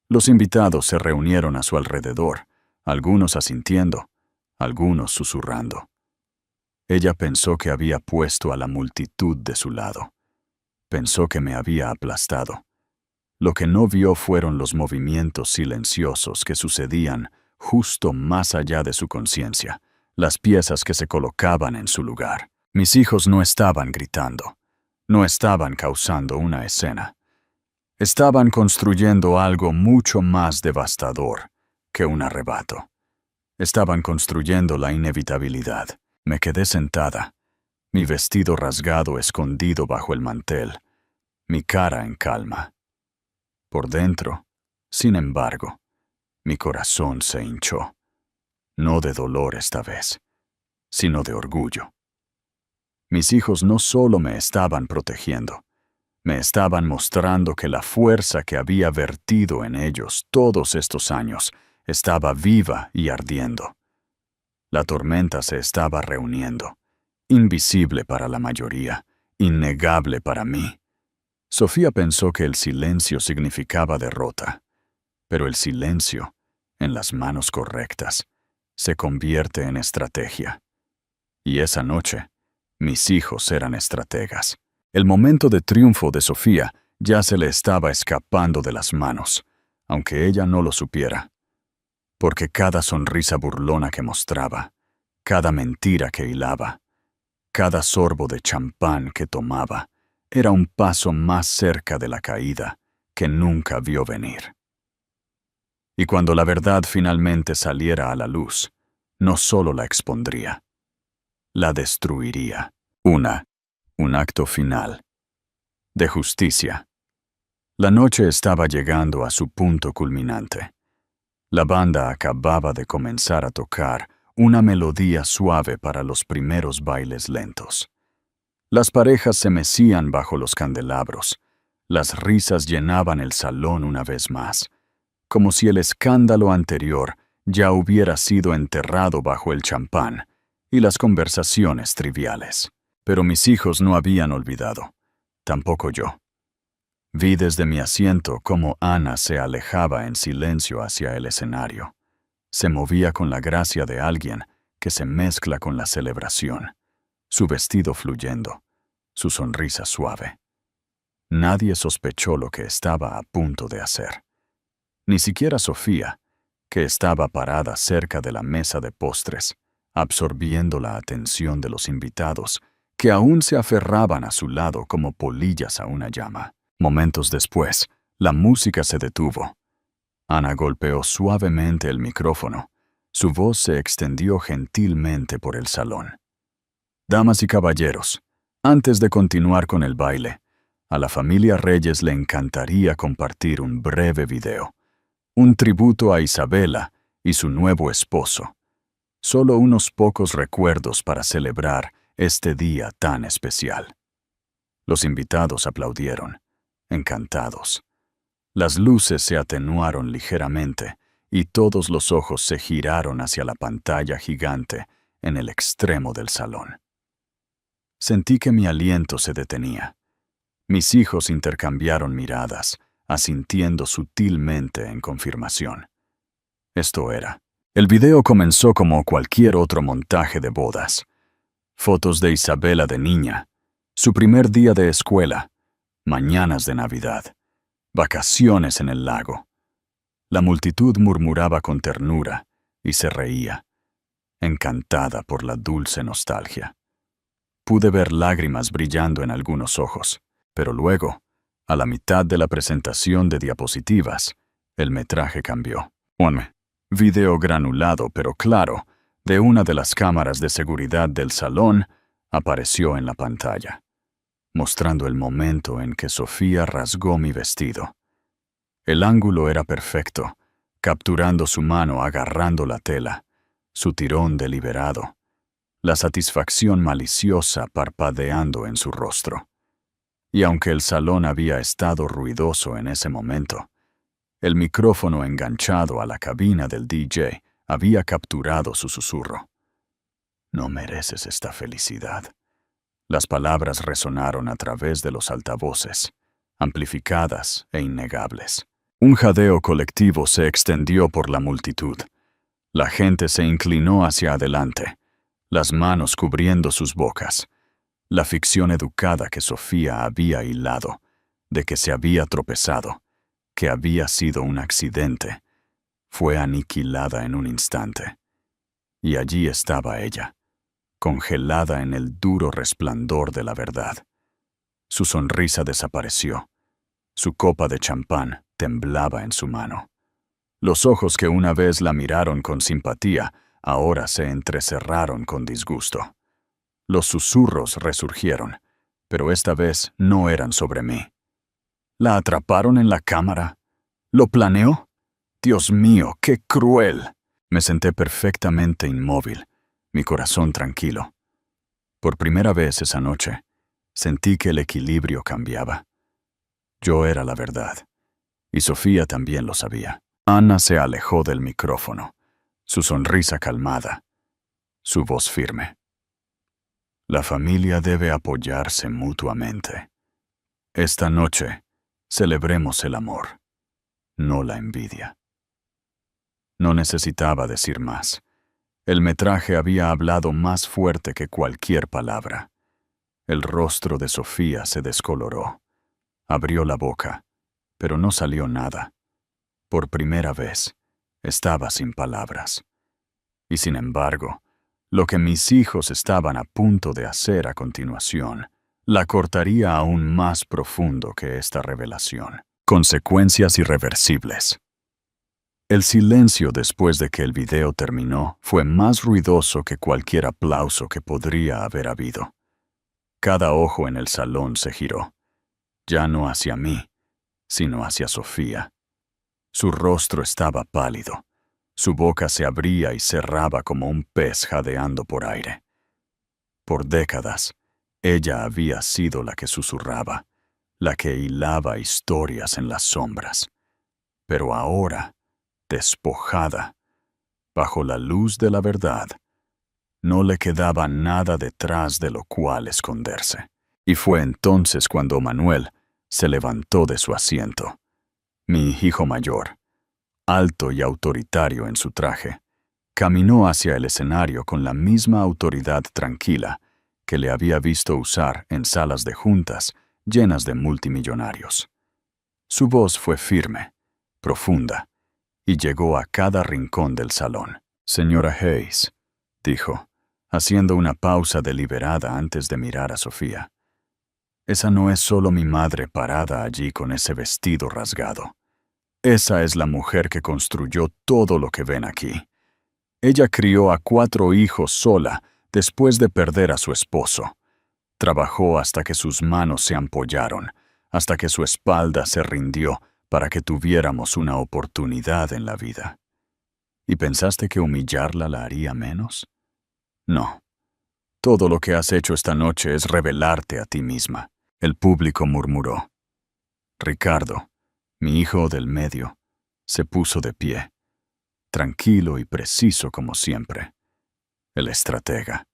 Los invitados se reunieron a su alrededor, algunos asintiendo, algunos susurrando. Ella pensó que había puesto a la multitud de su lado. Pensó que me había aplastado. Lo que no vio fueron los movimientos silenciosos que sucedían justo más allá de su conciencia, las piezas que se colocaban en su lugar. Mis hijos no estaban gritando, no estaban causando una escena. Estaban construyendo algo mucho más devastador que un arrebato. Estaban construyendo la inevitabilidad. Me quedé sentada, mi vestido rasgado escondido bajo el mantel, mi cara en calma. Por dentro, sin embargo, mi corazón se hinchó, no de dolor esta vez, sino de orgullo. Mis hijos no solo me estaban protegiendo, me estaban mostrando que la fuerza que había vertido en ellos todos estos años estaba viva y ardiendo. La tormenta se estaba reuniendo, invisible para la mayoría, innegable para mí. Sofía pensó que el silencio significaba derrota, pero el silencio, en las manos correctas, se convierte en estrategia. Y esa noche, mis hijos eran estrategas. El momento de triunfo de Sofía ya se le estaba escapando de las manos, aunque ella no lo supiera. Porque cada sonrisa burlona que mostraba, cada mentira que hilaba, cada sorbo de champán que tomaba, era un paso más cerca de la caída que nunca vio venir. Y cuando la verdad finalmente saliera a la luz, no solo la expondría, la destruiría. Un acto final. De justicia. La noche estaba llegando a su punto culminante. La banda acababa de comenzar a tocar una melodía suave para los primeros bailes lentos. Las parejas se mecían bajo los candelabros. Las risas llenaban el salón una vez más, como si el escándalo anterior ya hubiera sido enterrado bajo el champán y las conversaciones triviales. Pero mis hijos no habían olvidado, tampoco yo. Vi desde mi asiento cómo Ana se alejaba en silencio hacia el escenario. Se movía con la gracia de alguien que se mezcla con la celebración, su vestido fluyendo, su sonrisa suave. Nadie sospechó lo que estaba a punto de hacer. Ni siquiera Sofía, que estaba parada cerca de la mesa de postres, absorbiendo la atención de los invitados, que aún se aferraban a su lado como polillas a una llama. Momentos después, la música se detuvo. Ana golpeó suavemente el micrófono. Su voz se extendió gentilmente por el salón. Damas y caballeros, antes de continuar con el baile, a la familia Reyes le encantaría compartir un breve video, un tributo a Isabela y su nuevo esposo. Solo unos pocos recuerdos para celebrar este día tan especial. Los invitados aplaudieron, encantados. Las luces se atenuaron ligeramente y todos los ojos se giraron hacia la pantalla gigante en el extremo del salón. Sentí que mi aliento se detenía. Mis hijos intercambiaron miradas, asintiendo sutilmente en confirmación. Esto era. El video comenzó como cualquier otro montaje de bodas. Fotos de Isabela de niña, su primer día de escuela, mañanas de Navidad, vacaciones en el lago. La multitud murmuraba con ternura y se reía, encantada por la dulce nostalgia. Pude ver lágrimas brillando en algunos ojos, pero luego, a la mitad de la presentación de diapositivas, el metraje cambió. Un video granulado pero claro de una de las cámaras de seguridad del salón apareció en la pantalla, mostrando el momento en que Sofía rasgó mi vestido. El ángulo era perfecto, capturando su mano agarrando la tela, su tirón deliberado, la satisfacción maliciosa parpadeando en su rostro. Y aunque el salón había estado ruidoso en ese momento, el micrófono enganchado a la cabina del DJ había capturado su susurro. No mereces esta felicidad. Las palabras resonaron a través de los altavoces, amplificadas e innegables. Un jadeo colectivo se extendió por la multitud. La gente se inclinó hacia adelante, las manos cubriendo sus bocas. La ficción educada que Sofía había hilado, de que se había tropezado, que había sido un accidente, fue aniquilada en un instante. Y allí estaba ella, congelada en el duro resplandor de la verdad. Su sonrisa desapareció. Su copa de champán temblaba en su mano. Los ojos que una vez la miraron con simpatía, ahora se entrecerraron con disgusto. Los susurros resurgieron, pero esta vez no eran sobre mí. ¿La atraparon en la cámara? ¿Lo planeó? Dios mío, qué cruel. Me senté perfectamente inmóvil, mi corazón tranquilo. Por primera vez esa noche, sentí que el equilibrio cambiaba. Yo era la verdad, y Sofía también lo sabía. Ana se alejó del micrófono, su sonrisa calmada, su voz firme. La familia debe apoyarse mutuamente. Esta noche, celebremos el amor, no la envidia. No necesitaba decir más. El metraje había hablado más fuerte que cualquier palabra. El rostro de Sofía se descoloró. Abrió la boca, pero no salió nada. Por primera vez, estaba sin palabras. Y sin embargo, lo que mis hijos estaban a punto de hacer a continuación, la cortaría aún más profundo que esta revelación. Consecuencias irreversibles. El silencio después de que el video terminó fue más ruidoso que cualquier aplauso que podría haber habido. Cada ojo en el salón se giró, ya no hacia mí, sino hacia Sofía. Su rostro estaba pálido, su boca se abría y cerraba como un pez jadeando por aire. Por décadas, ella había sido la que susurraba, la que hilaba historias en las sombras. Pero ahora, despojada, bajo la luz de la verdad, no le quedaba nada detrás de lo cual esconderse. Y fue entonces cuando Manuel se levantó de su asiento. Mi hijo mayor, alto y autoritario en su traje, caminó hacia el escenario con la misma autoridad tranquila que le había visto usar en salas de juntas llenas de multimillonarios. Su voz fue firme, profunda, y llegó a cada rincón del salón. Señora Hayes, dijo, haciendo una pausa deliberada antes de mirar a Sofía. Esa no es solo mi madre parada allí con ese vestido rasgado. Esa es la mujer que construyó todo lo que ven aquí. Ella crió a 4 hijos sola después de perder a su esposo. Trabajó hasta que sus manos se ampollaron, hasta que su espalda se rindió para que tuviéramos una oportunidad en la vida. ¿Y pensaste que humillarla la haría menos? No. Todo lo que has hecho esta noche es revelarte a ti misma. El público murmuró. Ricardo, mi hijo del medio, se puso de pie, tranquilo y preciso como siempre. El estratega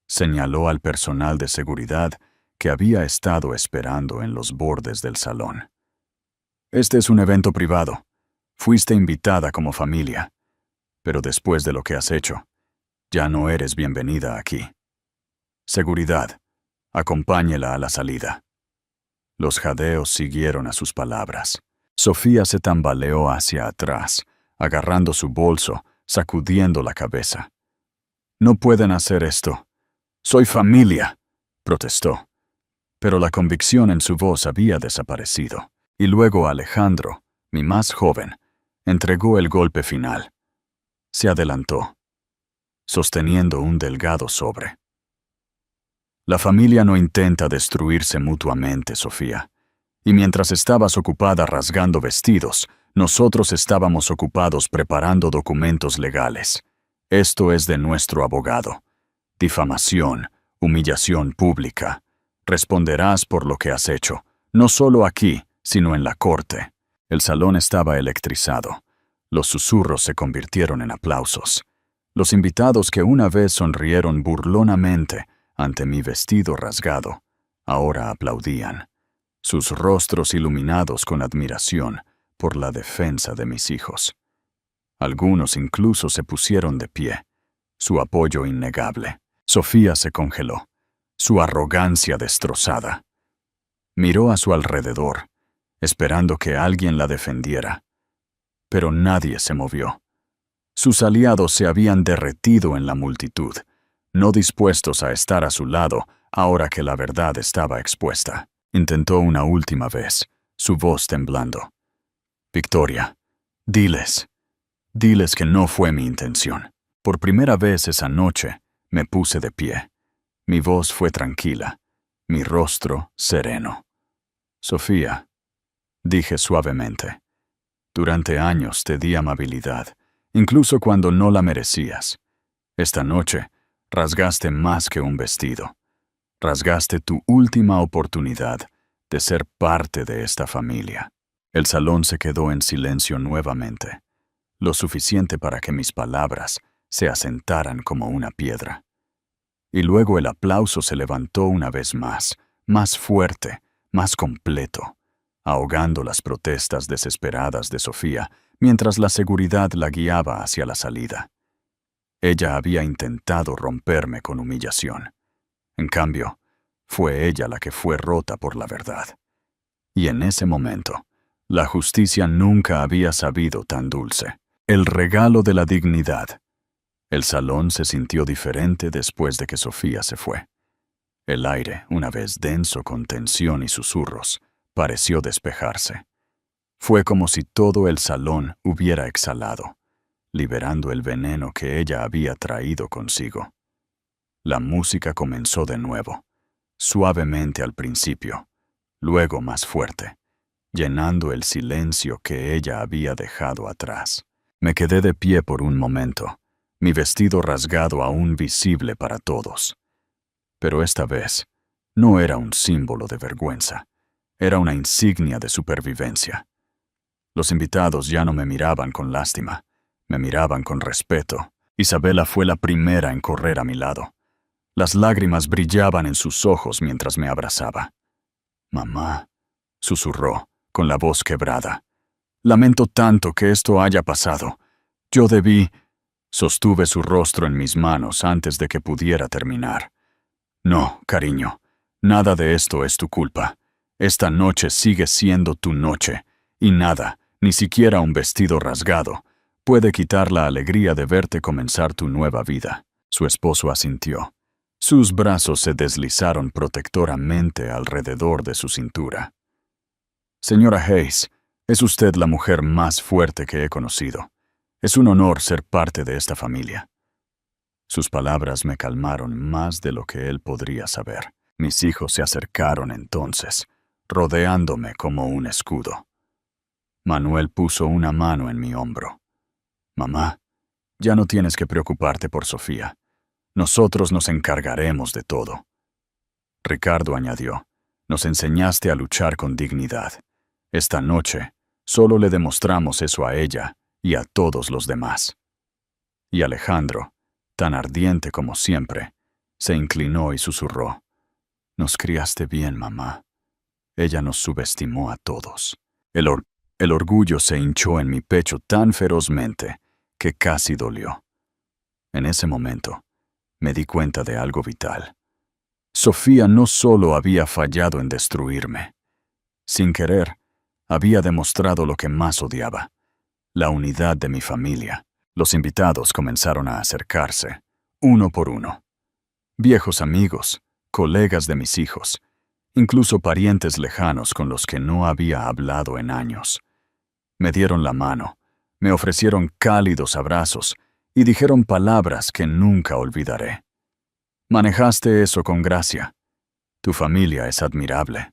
señaló al personal de seguridad que había estado esperando en los bordes del salón. «Este es un evento privado. Fuiste invitada como familia. Pero después de lo que has hecho, ya no eres bienvenida aquí. Seguridad, acompáñela a la salida». Los jadeos siguieron a sus palabras. Sofía se tambaleó hacia atrás, agarrando su bolso, sacudiendo la cabeza. «No pueden hacer esto. Soy familia», protestó. Pero la convicción en su voz había desaparecido. Y luego Alejandro, mi más joven, entregó el golpe final. Se adelantó, sosteniendo un delgado sobre. «La familia no intenta destruirse mutuamente, Sofía. Y mientras estabas ocupada rasgando vestidos, nosotros estábamos ocupados preparando documentos legales. Esto es de nuestro abogado. Difamación, humillación pública. Responderás por lo que has hecho, no solo aquí, sino en la corte». El salón estaba electrizado. Los susurros se convirtieron en aplausos. Los invitados que una vez sonrieron burlonamente ante mi vestido rasgado, ahora aplaudían, sus rostros iluminados con admiración por la defensa de mis hijos. Algunos incluso se pusieron de pie, su apoyo innegable. Sofía se congeló, su arrogancia destrozada. Miró a su alrededor, esperando que alguien la defendiera. Pero nadie se movió. Sus aliados se habían derretido en la multitud, no dispuestos a estar a su lado ahora que la verdad estaba expuesta. Intentó una última vez, su voz temblando. «Victoria, diles que no fue mi intención». Por primera vez esa noche me puse de pie. Mi voz fue tranquila, mi rostro sereno. «Sofía», dije suavemente, «durante años te di amabilidad, incluso cuando no la merecías. Esta noche rasgaste más que un vestido. Rasgaste tu última oportunidad de ser parte de esta familia». El salón se quedó en silencio nuevamente, lo suficiente para que mis palabras se asentaran como una piedra. Y luego el aplauso se levantó una vez más fuerte, más completo, ahogando las protestas desesperadas de Sofía mientras la seguridad la guiaba hacia la salida. Ella había intentado romperme con humillación. En cambio, fue ella la que fue rota por la verdad. Y en ese momento, la justicia nunca había sabido tan dulce. El regalo de la dignidad. El salón se sintió diferente después de que Sofía se fue. El aire, una vez denso con tensión y susurros, pareció despejarse. Fue como si todo el salón hubiera exhalado, liberando el veneno que ella había traído consigo. La música comenzó de nuevo, suavemente al principio, luego más fuerte, llenando el silencio que ella había dejado atrás. Me quedé de pie por un momento, mi vestido rasgado aún visible para todos. Pero esta vez, no era un símbolo de vergüenza, era una insignia de supervivencia. Los invitados ya no me miraban con lástima, me miraban con respeto. Isabela fue la primera en correr a mi lado. Las lágrimas brillaban en sus ojos mientras me abrazaba. «Mamá», susurró, con la voz quebrada. «Lamento tanto que esto haya pasado. Yo debí...». Sostuve su rostro en mis manos antes de que pudiera terminar. «No, cariño, nada de esto es tu culpa. Esta noche sigue siendo tu noche, y nada, ni siquiera un vestido rasgado, puede quitar la alegría de verte comenzar tu nueva vida». Su esposo asintió. Sus brazos se deslizaron protectoramente alrededor de su cintura. «Señora Hayes, es usted la mujer más fuerte que he conocido. Es un honor ser parte de esta familia». Sus palabras me calmaron más de lo que él podría saber. Mis hijos se acercaron entonces, rodeándome como un escudo. Manuel puso una mano en mi hombro. «Mamá, ya no tienes que preocuparte por Sofía. Nosotros nos encargaremos de todo». Ricardo añadió, «Nos enseñaste a luchar con dignidad. Esta noche, solo le demostramos eso a ella y a todos los demás». Y Alejandro, tan ardiente como siempre, se inclinó y susurró, Nos criaste bien, mamá. Ella nos subestimó a todos. El orgullo se hinchó en mi pecho tan ferozmente que casi dolió. En ese momento, me di cuenta de algo vital. Sofía no solo había fallado en destruirme. Sin querer, había demostrado lo que más odiaba: la unidad de mi familia. Los invitados comenzaron a acercarse, uno por uno. Viejos amigos, colegas de mis hijos, incluso parientes lejanos con los que no había hablado en años. Me dieron la mano, me ofrecieron cálidos abrazos y dijeron palabras que nunca olvidaré. Manejaste eso con gracia. Tu familia es admirable.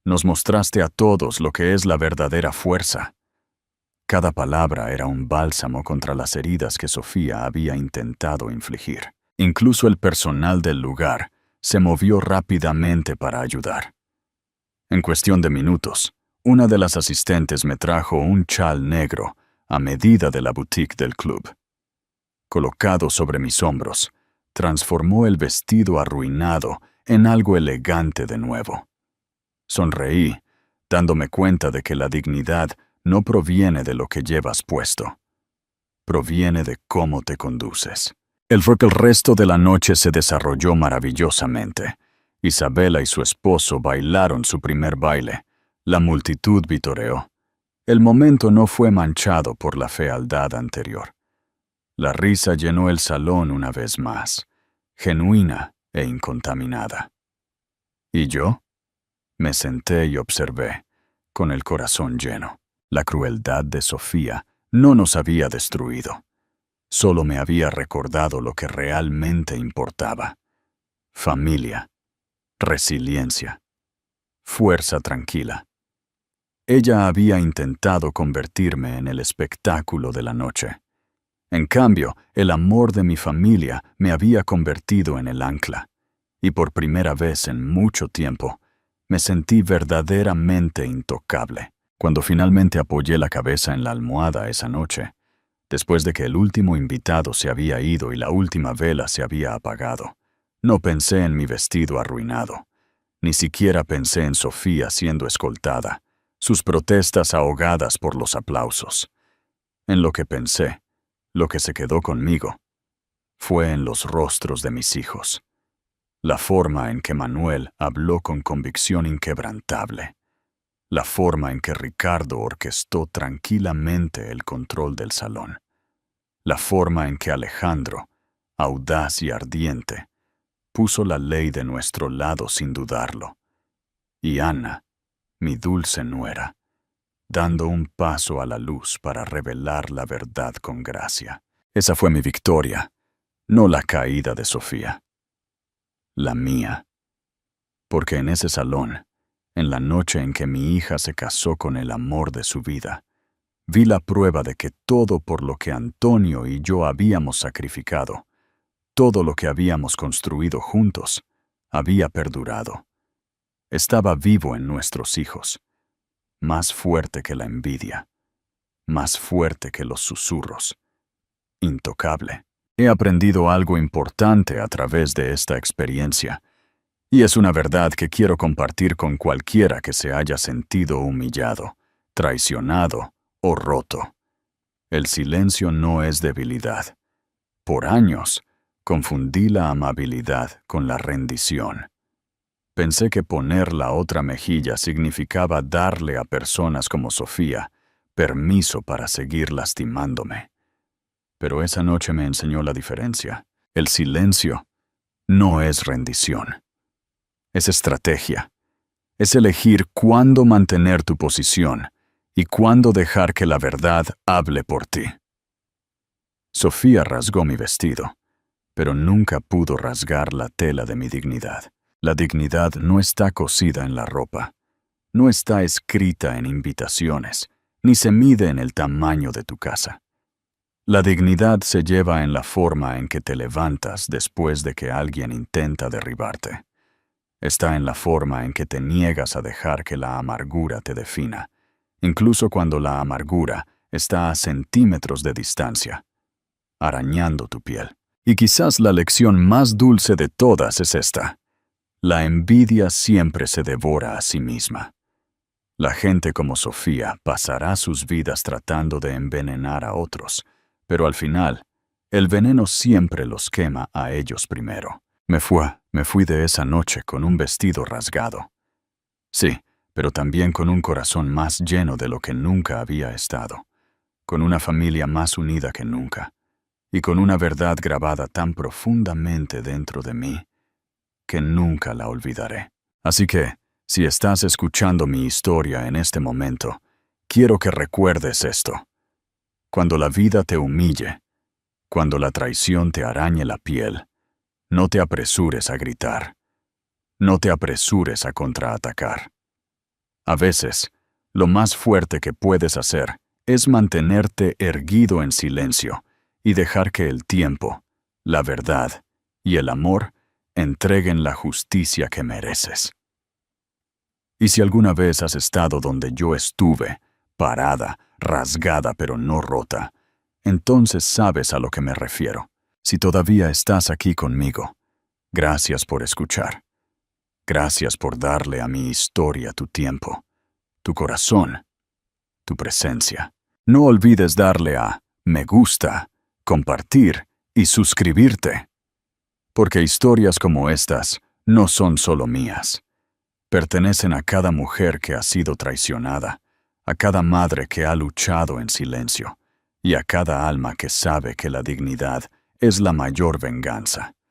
Nos mostraste a todos lo que es la verdadera fuerza. Cada palabra era un bálsamo contra las heridas que Sofía había intentado infligir. Incluso el personal del lugar se movió rápidamente para ayudar. En cuestión de minutos, una de las asistentes me trajo un chal negro a medida de la boutique del club. Colocado sobre mis hombros, transformó el vestido arruinado en algo elegante de nuevo. Sonreí, dándome cuenta de que la dignidad no proviene de lo que llevas puesto. Proviene de cómo te conduces. El resto de la noche se desarrolló maravillosamente. Isabela y su esposo bailaron su primer baile. La multitud vitoreó. El momento no fue manchado por la fealdad anterior. La risa llenó el salón una vez más, genuina e incontaminada. ¿Y yo? Me senté y observé, con el corazón lleno. La crueldad de Sofía no nos había destruido. Solo me había recordado lo que realmente importaba: familia, resiliencia, fuerza tranquila. Ella había intentado convertirme en el espectáculo de la noche. En cambio, el amor de mi familia me había convertido en el ancla, y por primera vez en mucho tiempo me sentí verdaderamente intocable. Cuando finalmente apoyé la cabeza en la almohada esa noche, después de que el último invitado se había ido y la última vela se había apagado, no pensé en mi vestido arruinado. Ni siquiera pensé en Sofía siendo escoltada, sus protestas ahogadas por los aplausos. En lo que pensé, lo que se quedó conmigo, fue en los rostros de mis hijos. La forma en que Manuel habló con convicción inquebrantable. La forma en que Ricardo orquestó tranquilamente el control del salón. La forma en que Alejandro, audaz y ardiente, puso la ley de nuestro lado sin dudarlo. Y Ana, mi dulce nuera, dando un paso a la luz para revelar la verdad con gracia. Esa fue mi victoria, no la caída de Sofía. La mía. Porque en ese salón, en la noche en que mi hija se casó con el amor de su vida, vi la prueba de que todo por lo que Antonio y yo habíamos sacrificado, todo lo que habíamos construido juntos, había perdurado. Estaba vivo en nuestros hijos, más fuerte que la envidia, más fuerte que los susurros, intocable. He aprendido algo importante a través de esta experiencia, y es una verdad que quiero compartir con cualquiera que se haya sentido humillado, traicionado o roto. El silencio no es debilidad. Por años, confundí la amabilidad con la rendición. Pensé que poner la otra mejilla significaba darle a personas como Sofía permiso para seguir lastimándome. Pero esa noche me enseñó la diferencia. El silencio no es rendición. Es estrategia. Es elegir cuándo mantener tu posición y cuándo dejar que la verdad hable por ti. Sofía rasgó mi vestido, pero nunca pudo rasgar la tela de mi dignidad. La dignidad no está cosida en la ropa, no está escrita en invitaciones, ni se mide en el tamaño de tu casa. La dignidad se lleva en la forma en que te levantas después de que alguien intenta derribarte. Está en la forma en que te niegas a dejar que la amargura te defina, incluso cuando la amargura está a centímetros de distancia, arañando tu piel. Y quizás la lección más dulce de todas es esta. La envidia siempre se devora a sí misma. La gente como Sofía pasará sus vidas tratando de envenenar a otros, pero al final, el veneno siempre los quema a ellos primero. Me fui de esa noche con un vestido rasgado. Sí, pero también con un corazón más lleno de lo que nunca había estado, con una familia más unida que nunca, y con una verdad grabada tan profundamente dentro de mí que nunca la olvidaré. Así que, si estás escuchando mi historia en este momento, quiero que recuerdes esto. Cuando la vida te humille, cuando la traición te arañe la piel, no te apresures a gritar. No te apresures a contraatacar. A veces, lo más fuerte que puedes hacer es mantenerte erguido en silencio y dejar que el tiempo, la verdad y el amor entreguen la justicia que mereces. Y si alguna vez has estado donde yo estuve, parada, rasgada pero no rota, entonces sabes a lo que me refiero. Si todavía estás aquí conmigo, gracias por escuchar. Gracias por darle a mi historia tu tiempo, tu corazón, tu presencia. No olvides darle a me gusta, compartir y suscribirte. Porque historias como estas no son solo mías. Pertenecen a cada mujer que ha sido traicionada, a cada madre que ha luchado en silencio, y a cada alma que sabe que la dignidad es la mayor venganza.